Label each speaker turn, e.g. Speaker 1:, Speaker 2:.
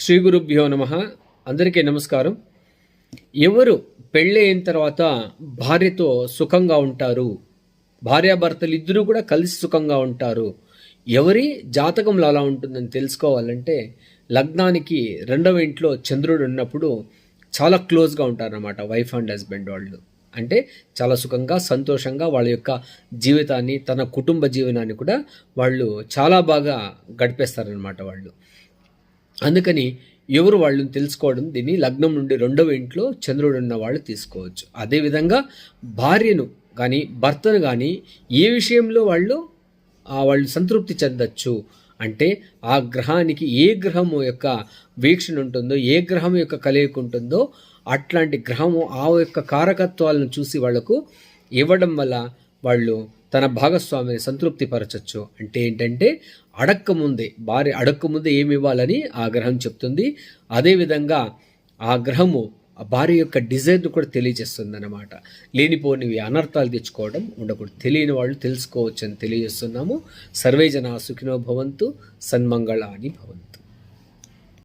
Speaker 1: శ్రీ గురుభ్యో నమ. అందరికీ నమస్కారం. ఎవరు పెళ్ళి అయిన తర్వాత భార్యతో సుఖంగా ఉంటారు, భార్యాభర్తలు ఇద్దరూ కూడా కలిసి సుఖంగా ఉంటారు, ఎవరి జాతకంలో అలా ఉంటుందని తెలుసుకోవాలంటే లగ్నానికి రెండవ ఇంట్లో చంద్రుడు ఉన్నప్పుడు చాలా క్లోజ్గా ఉంటారన్నమాట వైఫ్ అండ్ హస్బెండ్ వాళ్ళు. అంటే చాలా సుఖంగా సంతోషంగా వాళ్ళ యొక్క జీవితాన్ని, తన కుటుంబ జీవనాన్ని కూడా వాళ్ళు చాలా బాగా గడిపేస్తారనమాట వాళ్ళు. అందుకని ఎవరు వాళ్ళని తెలుసుకోవడం, దీన్ని లగ్నం నుండి రెండవ ఇంట్లో చంద్రుడు ఉన్న వాళ్ళు తీసుకోవచ్చు. అదేవిధంగా భార్యను కానీ భర్తను కానీ ఏ విషయంలో వాళ్ళు సంతృప్తి చెందొచ్చు అంటే ఆ గ్రహానికి ఏ గ్రహము యొక్క వీక్షణ ఉంటుందో, ఏ గ్రహం యొక్క కలయిక ఉంటుందో అట్లాంటి గ్రహము ఆ యొక్క కారకత్వాలను చూసి వాళ్లకు ఇవ్వడం వల్ల వాళ్ళు తన భాగస్వామిని సంతృప్తి పరచచ్చు. అంటే ఏంటంటే భార్య అడక్కముందే ఏమి ఇవ్వాలని ఆ గ్రహం చెప్తుంది. అదేవిధంగా ఆ గ్రహము ఆ భార్య యొక్క డిజైర్ను కూడా తెలియజేస్తుంది అన్నమాట. లేనిపోనివి అనర్థాలు తెచ్చుకోవడం ఉండకూడదు. తెలియని వాళ్ళు తెలుసుకోవచ్చు అని తెలియజేస్తున్నాము. సర్వే జనా సుఖినో భవంతు, సన్మంగళాని భవంతు.